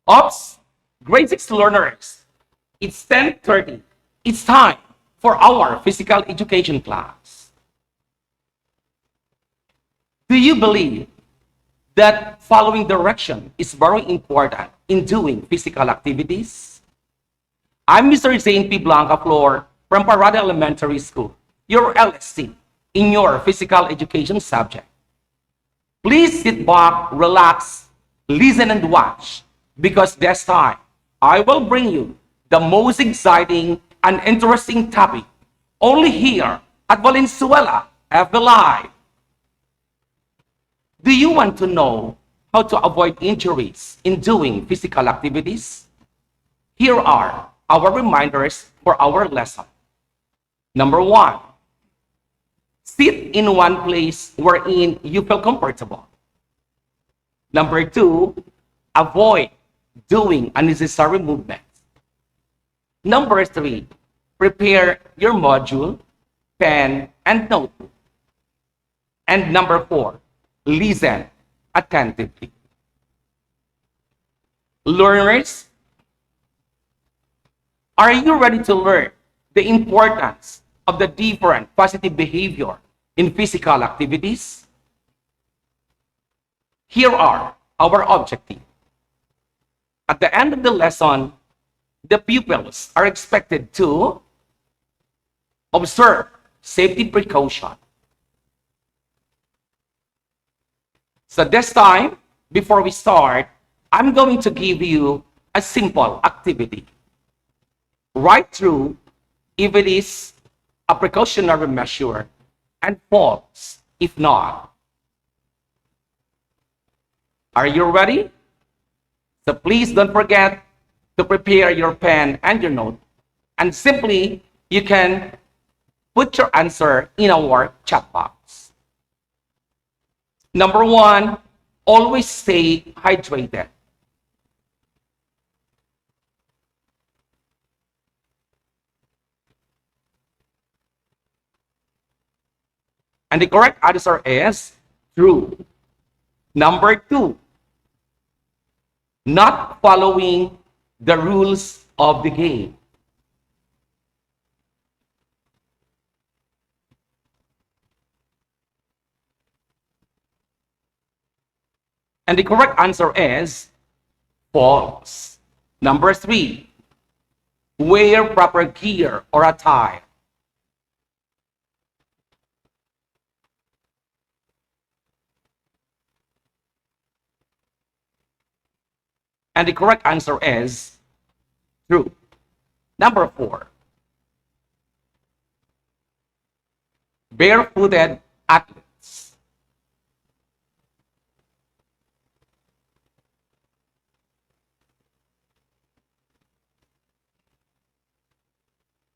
Oops, grade 6 learners, it's 10:30. It's time for our physical education class. Do you believe that following direction is very important in doing physical activities? I'm Mr. Zane P. Blanca Flor from Parada Elementary School, your LSC in your physical education subject. Please sit back, relax, listen and watch, because this time I will bring you the most exciting and interesting topic only here at Valenzuela FB Live. Do you want to know how to avoid injuries in doing physical activities? Here are our reminders for our lesson. Number 1, sit in one place wherein you feel comfortable. Number 2, avoid doing unnecessary movements. Number 3, prepare your module, pen, and notebook. And number 4, listen attentively. Learners, are you ready to learn the importance of the different positive behavior in physical activities? Here are our objectives. At the end of the lesson, the pupils are expected to observe safety precaution. So this time, before we start, I'm going to give you a simple activity. Write through if it is a precautionary measure and false if not. Are you ready? So please don't forget to prepare your pen and your note, and simply you can put your answer in our chat box. Number 1, always stay hydrated. And the correct answer is true. Number 2, not following the rules of the game. And the correct answer is false. Number 3, wear proper gear or attire. And the correct answer is true. Number 4, barefooted athletes.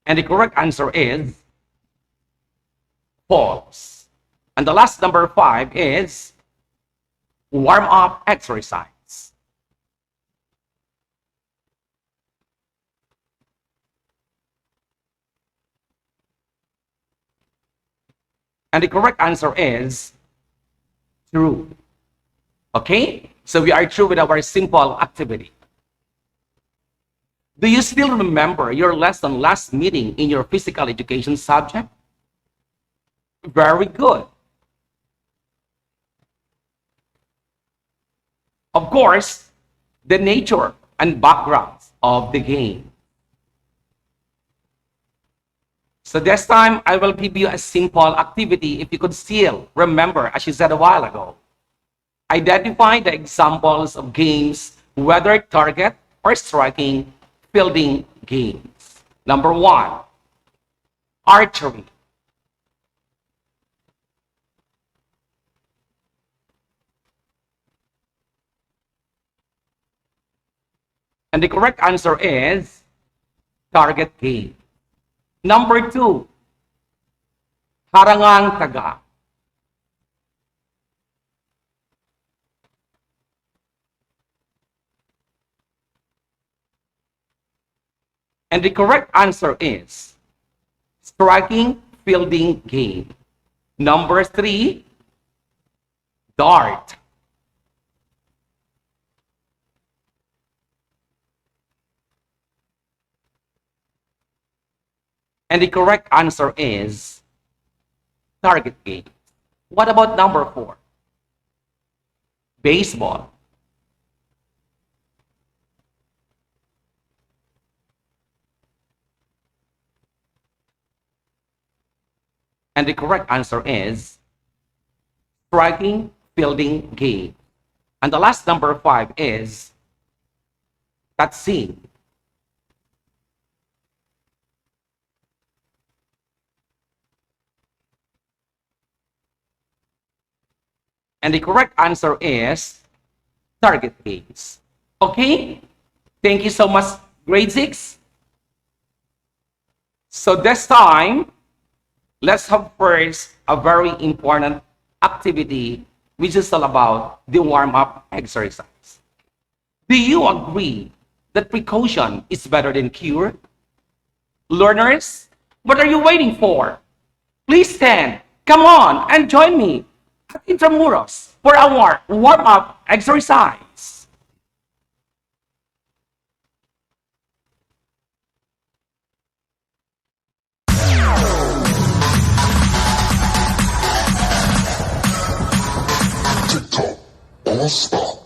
And the correct answer is false. And the last, number 5, is warm-up exercise. And the correct answer is true. Okay? So we are through with our simple activity. Do you still remember your lesson last meeting in your physical education subject? Very good. Of course, the nature and backgrounds of the game. So this time, I will give you a simple activity if you could still remember, as you said a while ago. Identify the examples of games, whether target or striking, fielding games. Number 1, archery. And the correct answer is target game. Number 2, harangang taga. And the correct answer is striking fielding game. Number 3, dart. And the correct answer is target game. What about number 4? Baseball. And the correct answer is striking, fielding game. And the last number 5 is cutscene. And the correct answer is target games. Okay? Thank you so much, grade 6. So this time, let's have first a very important activity, which is all about the warm-up exercise. Do you agree that precaution is better than cure? Learners, what are you waiting for? Please stand, come on, and join me at Intramuros for our warm-up exercise. TikTok, all stop.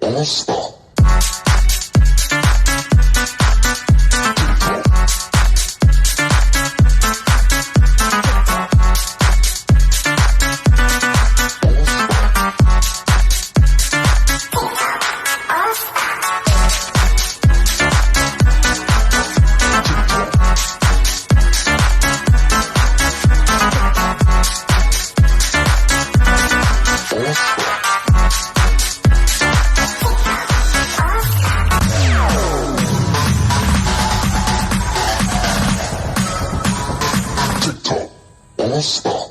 All stop. All stop. All stop.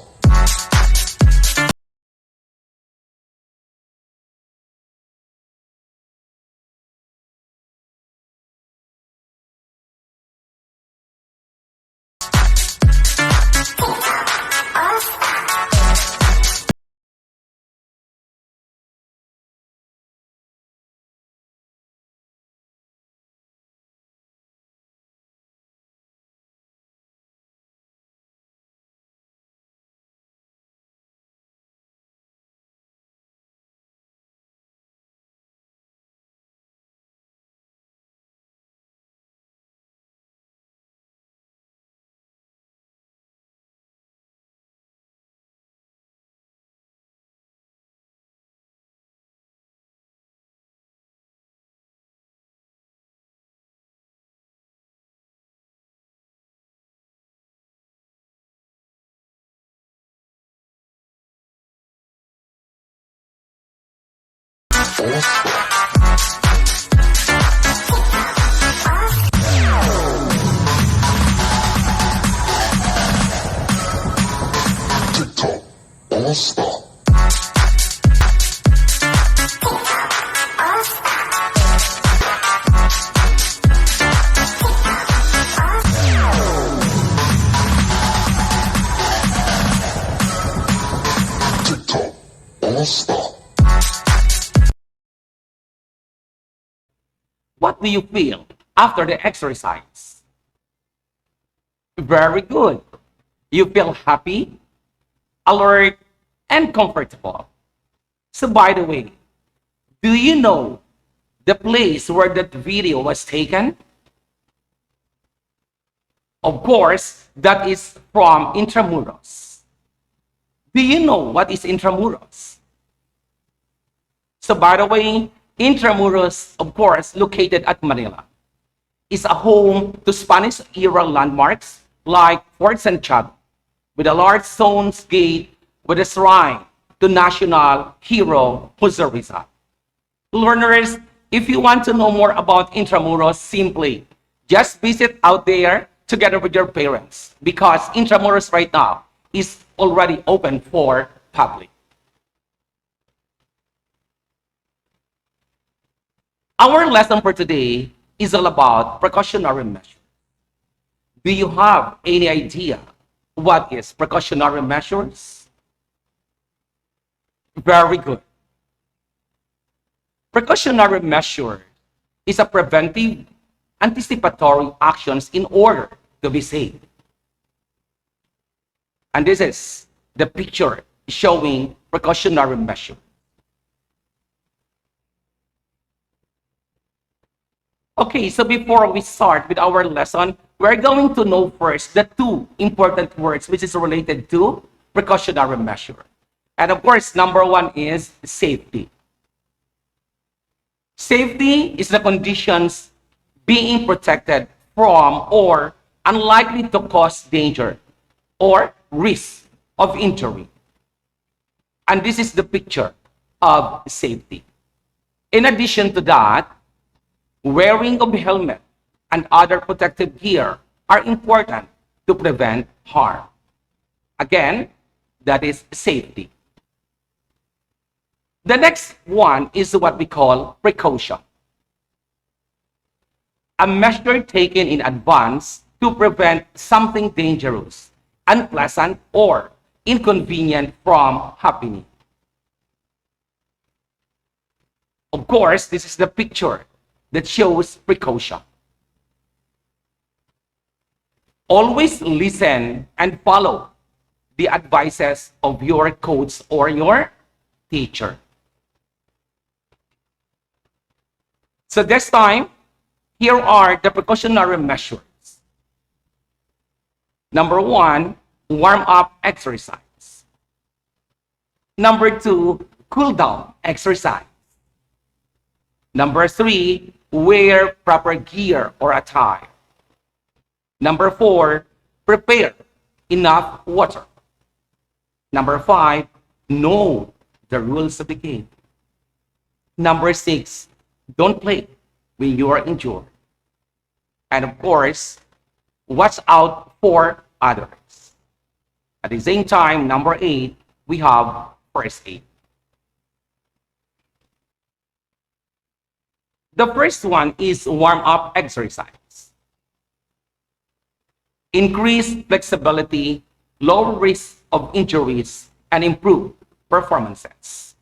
TikTok. All stop. TikTok. All stop. What do you feel after the exercise? Very good. You feel happy, alert, and comfortable. So by the way, do you know the place where that video was taken? Of course, that is from Intramuros. Do you know what is Intramuros? So by the way, Intramuros, of course, located at Manila, is a home to Spanish-era landmarks like Fort Santiago, with a large stone gate with a shrine to national hero Jose Rizal. Learners, if you want to know more about Intramuros, simply just visit out there together with your parents because Intramuros right now is already open for public. Our lesson for today is all about precautionary measures. Do you have any idea what is precautionary measures? Very good. Precautionary measure is a preventive, anticipatory actions in order to be safe. And this is the picture showing precautionary measure. Okay, so before we start with our lesson, we're going to know first the two important words which is related to precautionary measure. And of course, number one is safety. Safety is the conditions being protected from or unlikely to cause danger or risk of injury. And this is the picture of safety. In addition to that, wearing of helmet and other protective gear are important to prevent harm. Again, that is safety. The next one is what we call precaution. A measure taken in advance to prevent something dangerous, unpleasant, or inconvenient from happening. Of course, this is the picture that shows precaution. Always listen and follow the advices of your coach or your teacher. So this time, here are the precautionary measures. Number one, warm-up exercise. Number two, cool-down exercise. Number three, wear proper gear or attire. Number four, prepare enough water. Number five, know the rules of the game. Number six, don't play when you are injured. And of course, watch out for others. At the same time, number eight, we have first aid. The first one is warm-up exercise. Increase flexibility, lower risk of injuries, and improve performances.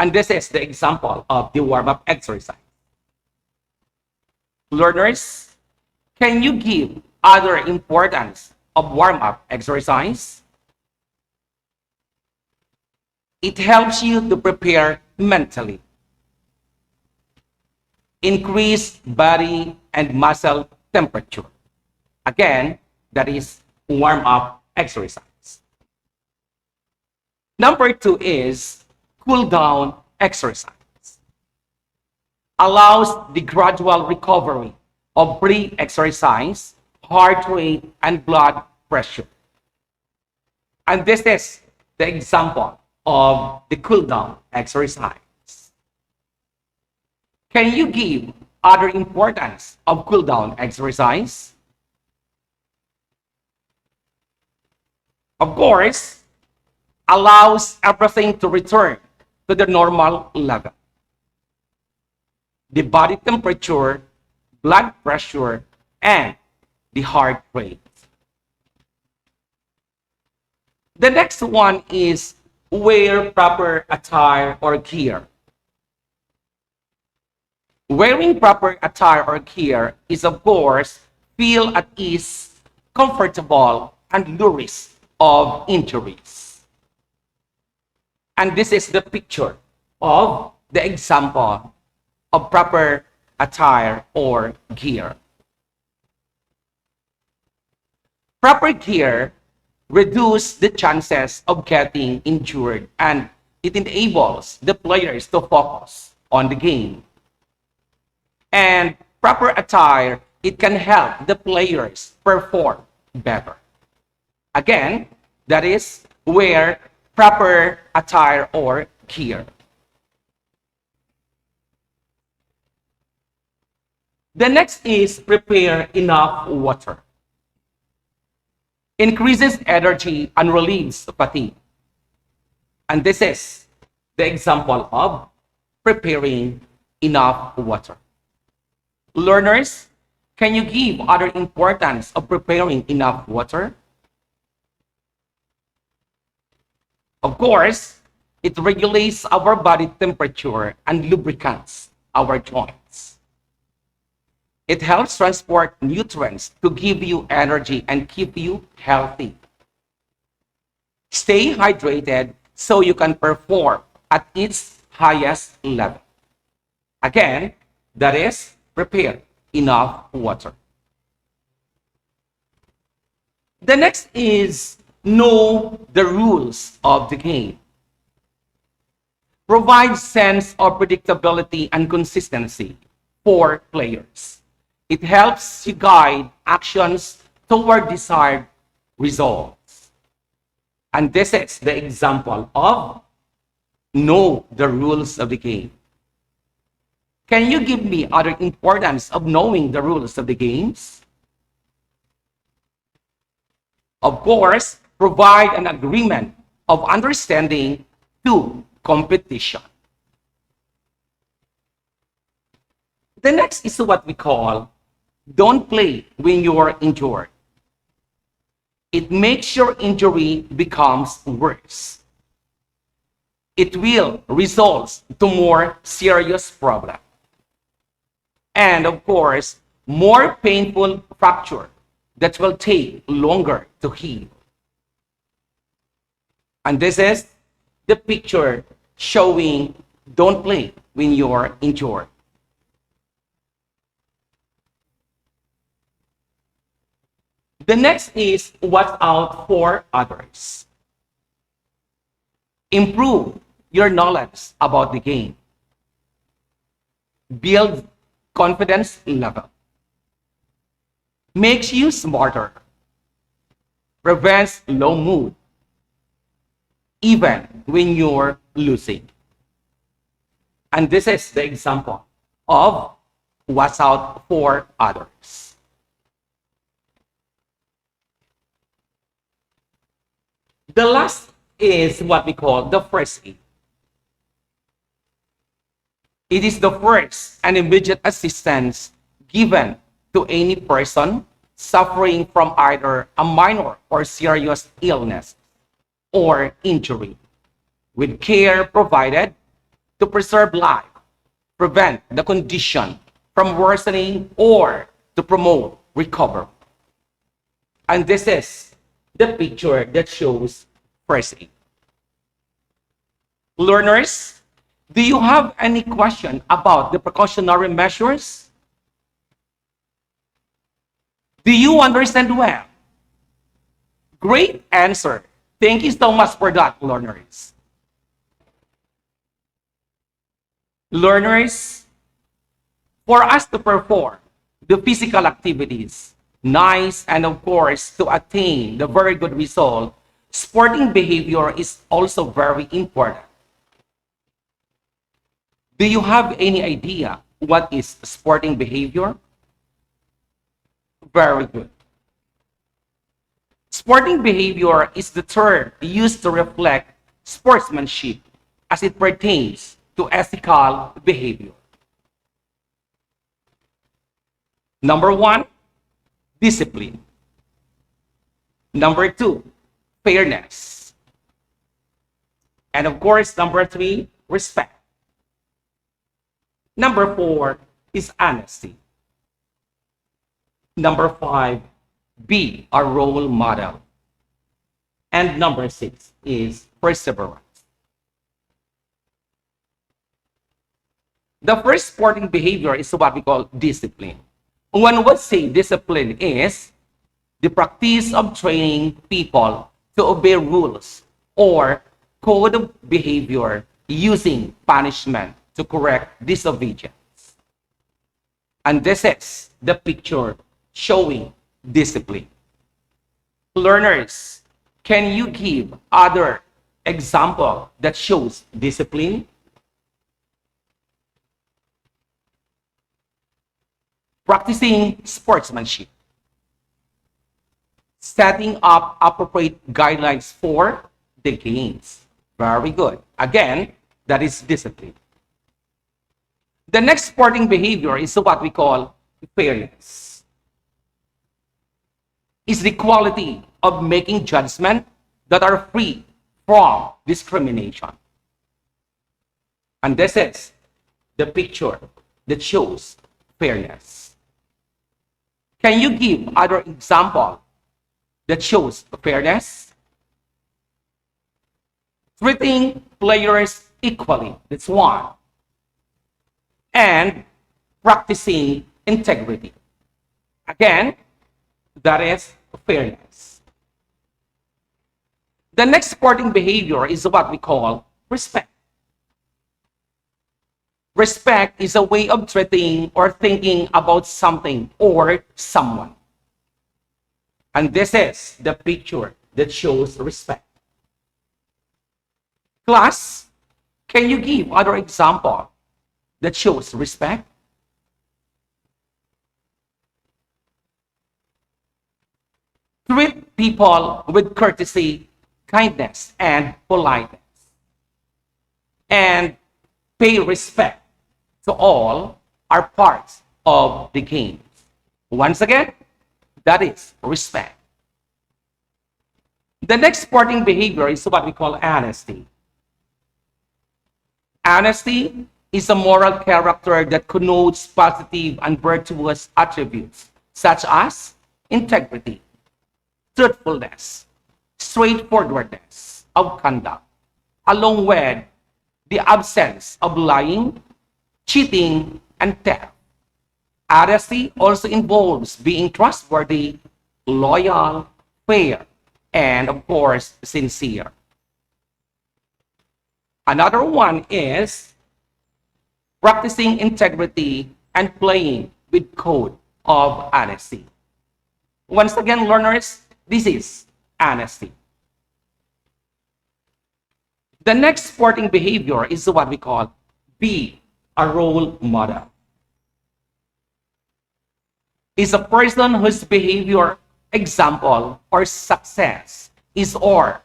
And this is the example of the warm-up exercise. Learners, can you give other importance of warm-up exercise? It helps you to prepare mentally. Increase body and muscle temperature. Again, that is warm-up exercise. Number two is cool-down exercise. Allows the gradual recovery of pre-exercise, heart rate, and blood pressure. And this is the example of the cool-down exercise. Can you give other importance of cool-down exercise? Of course, allows everything to return to the normal level. The body temperature, blood pressure, and the heart rate. The next one is wear proper attire or gear. Wearing proper attire or gear is, of course, feel at ease, comfortable, and low risk of injuries. And this is the picture of the example of proper attire or gear. Proper gear reduces the chances of getting injured and it enables the players to focus on the game. And proper attire, it can help the players perform better. Again, that is wear proper attire or gear. The next is prepare enough water. Increases energy and relieves fatigue. And this is the example of preparing enough water. Learners, can you give other importance of preparing enough water? Of course, it regulates our body temperature and lubricants our joints. It helps transport nutrients to give you energy and keep you healthy. Stay hydrated so you can perform at its highest level. Again, that is, prepare enough water. The next is know the rules of the game. Provide sense of predictability and consistency for players. It helps you guide actions toward desired results. And this is the example of know the rules of the game. Can you give me other importance of knowing the rules of the games? Of course, provide an agreement of understanding to competition. The next is what we call don't play when you are injured. It makes your injury becomes worse. It will result to more serious problem. And of course, more painful fracture that will take longer to heal. And this is the picture showing don't play when you're injured. The next is watch out for others. Improve your knowledge about the game. Build confidence level. Makes you smarter. Prevents low mood, even when you're losing. And this is the example of watch out for others. The last is what we call the first aid. It is the first and immediate assistance given to any person suffering from either a minor or serious illness or injury, with care provided to preserve life, prevent the condition from worsening, or to promote recovery. And this is the picture that shows first aid. Learners, do you have any question about the precautionary measures? Do you understand well? Great answer. Thank you so much for that, learners. Learners, for us to perform the physical activities, nice, and of course, to attain the very good result, sporting behavior is also very important. Do you have any idea what is sporting behavior? Very good. Sporting behavior is the term used to reflect sportsmanship as it pertains to ethical behavior. Number one, discipline. Number two, fairness. And of course, number three, respect. Number four is honesty. Number five, be a role model. And number six is perseverance. The first sporting behavior is what we call discipline. One would say discipline is the practice of training people to obey rules or code of behavior using punishment to correct disobedience. And this is the picture showing discipline. Learners, can you give other example that shows discipline? practicing sportsmanship, setting up appropriate guidelines for the games. Very good. Again, that is discipline. The next sporting behavior is what we call fairness. It's the quality of making judgments that are free from discrimination. And this is the picture that shows fairness. Can you give other example that shows fairness? Treating players equally, that's one. And practicing integrity. Again, that is fairness. The next sporting behavior is what we call respect. Respect is a way of treating or thinking about something or someone. And this is the picture that shows respect. Class, can you give other example that shows respect? Treat people with courtesy, kindness, and politeness. And pay respect to all are parts of the game. Once again, that is respect. The next sporting behavior is what we call honesty. Honesty is a moral character that connotes positive and virtuous attributes such as integrity, truthfulness, straightforwardness of conduct, along with the absence of lying, cheating, and theft. Honesty also involves being trustworthy, loyal, fair, and of course, sincere. Another one is practicing integrity and playing with code of honesty. Once again, learners, this is honesty. The next sporting behavior is what we call be a role model. Is a person whose behavior, example, or success is or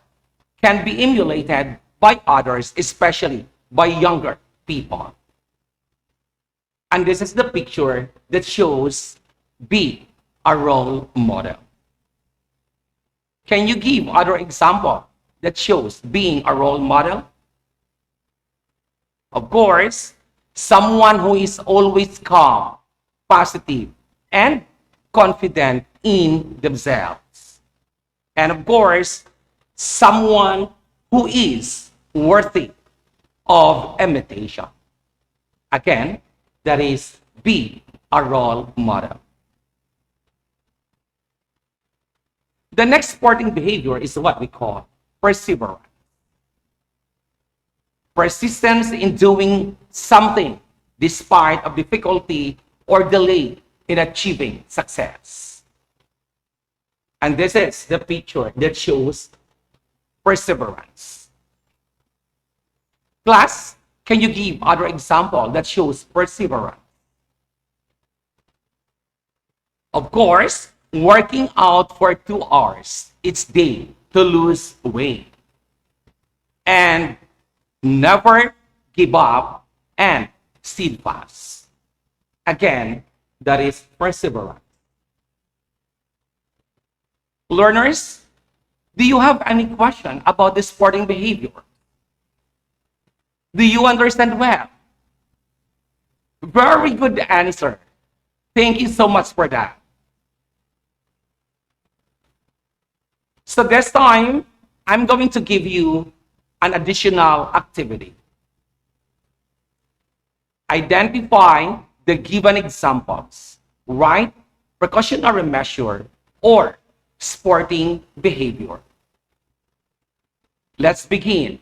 can be emulated by others, especially by younger people. And this is the picture that shows be a role model. Can you give other example that shows being a role model? Of course, someone who is always calm, positive, and confident in themselves. And of course, someone who is worthy of imitation. Again, that is be a role model. The next sporting behavior is what we call perseverance. Persistence in doing something despite of difficulty or delay in achieving success. And this is the picture that shows perseverance. Class, can you give other example that shows perseverance? Of course, working out for 2 hours each day to lose weight. And never give up and steadfast. Again, that is perseverance. Learners, do you have any question about this sporting behavior? Do you understand well? Very good answer. Thank you so much for that. So this time, I'm going to give you an additional activity. Identify the given examples, right? Precautionary measure or sporting behavior. Let's begin.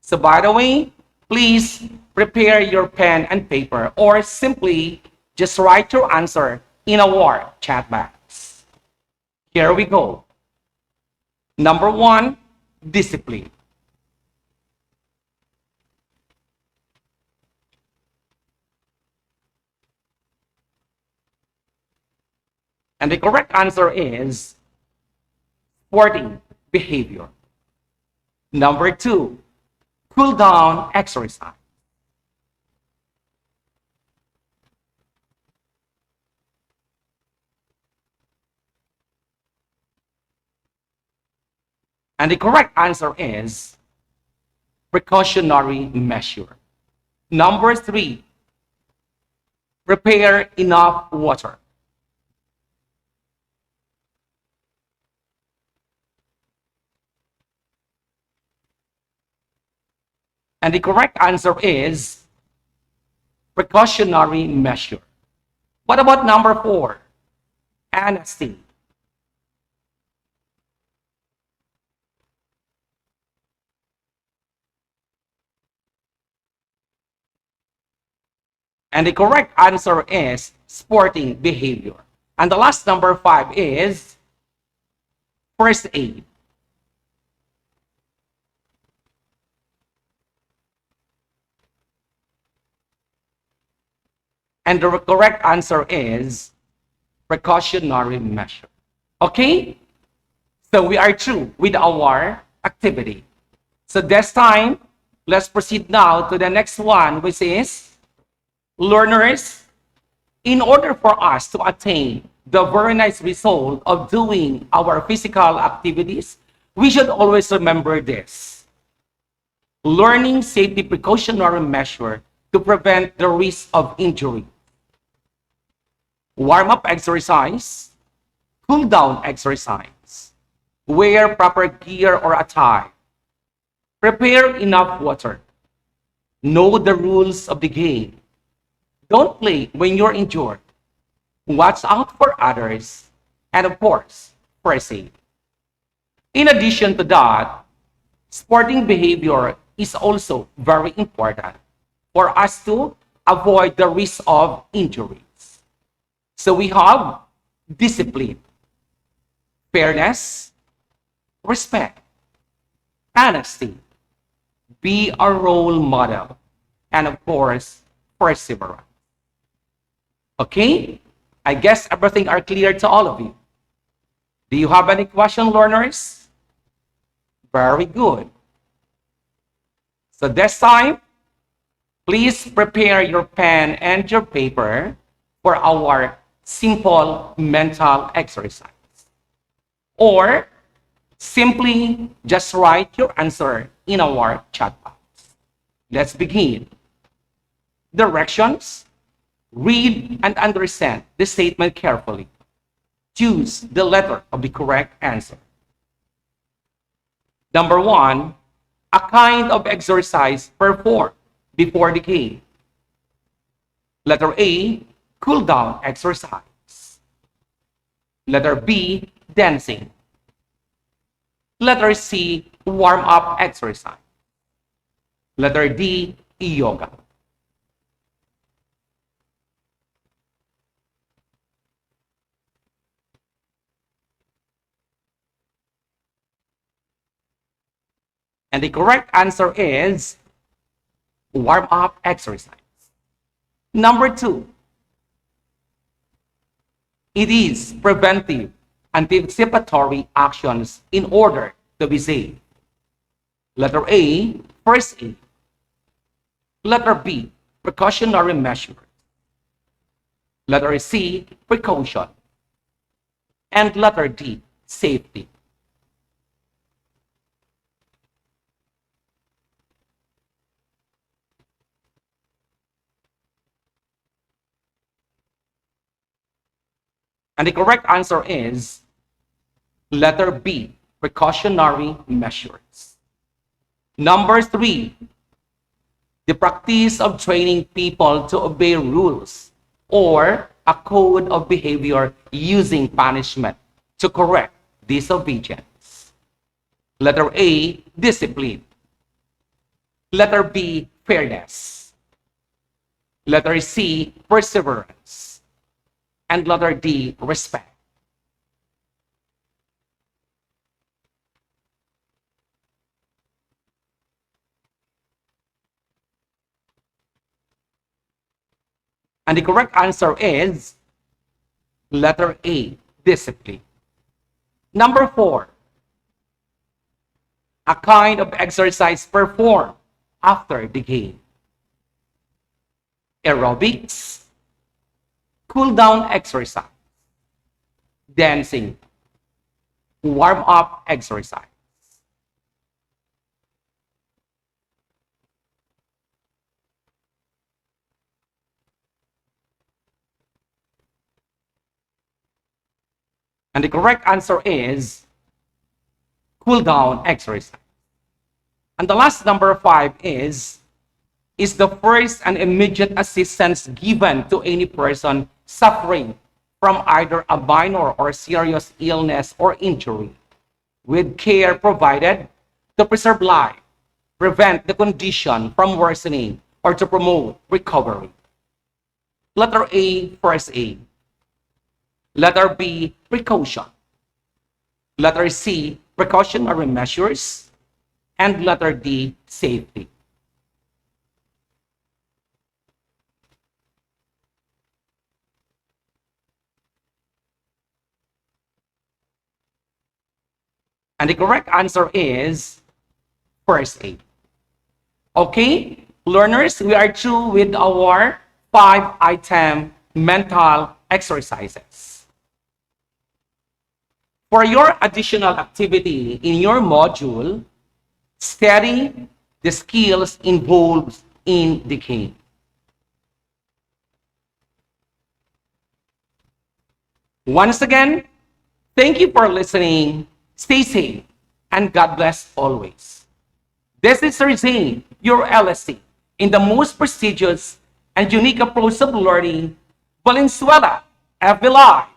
So by the way, please prepare your pen and paper or simply just write your answer in our chat box. Here we go. Number 1, discipline. And the correct answer is sporting behavior. Number 2, cool down exercise. And the correct answer is precautionary measure. Number 3, prepare enough water. And the correct answer is precautionary measure. What about number 4, honesty? And the correct answer is sporting behavior. And the last number 5 is first aid. And the correct answer is precautionary measure. Okay? So we are through with our activity. So this time, let's proceed now to the next one, which is learners. In order for us to attain the very nice result of doing our physical activities, we should always remember this. Learning safety precautionary measure to prevent the risk of injury. Warm-up exercise, cool-down exercise, wear proper gear or attire, prepare enough water, know the rules of the game, don't play when you're injured, watch out for others, and of course, first aid. In addition to that, sporting behavior is also very important for us to avoid the risk of injuries. So we have discipline, fairness, respect, honesty, be a role model, and of course, perseverance. Okay? I guess everything are clear to all of you. Do you have any question, learners? Very good. So this time, please prepare your pen and your paper for our simple mental exercise. Or simply just write your answer in our chat box. Let's begin. Directions. Read and understand the statement carefully. Choose the letter of the correct answer. Number 1, a kind of exercise performed before the game. Letter A, cool down exercise. Letter B, dancing. Letter C, warm up exercise. Letter D, yoga. And the correct answer is warm up exercise. Number 2, it is preventive, anticipatory actions in order to be safe. Letter A, first aid. Letter B, precautionary measures. Letter C, precaution. And letter D, safety. And the correct answer is letter B, precautionary measures. Number 3, the practice of training people to obey rules or a code of behavior using punishment to correct disobedience. Letter A, discipline. Letter B, fairness. Letter C, perseverance. And letter D, respect. And the correct answer is letter A, discipline. Number 4, a kind of exercise performed after the game. Aerobics, cool down exercise, dancing, warm up exercise. And the correct answer is cool down exercise. And the last number 5 is the first and immediate assistance given to any person suffering from either a minor or serious illness or injury, with care provided to preserve life, prevent the condition from worsening, or to promote recovery. Letter A, first aid. Letter B, precaution. Letter C, precautionary measures. And letter D, safety. And the correct answer is first aid. Okay, learners, we are through with our 5-item mental exercises. For your additional activity in your module, study the skills involved in the game. Once again, thank you for listening. Stay safe and God bless always. This is Sir Zane, your LSC, in the most prestigious and unique approach of learning, Valenzuela, FLI.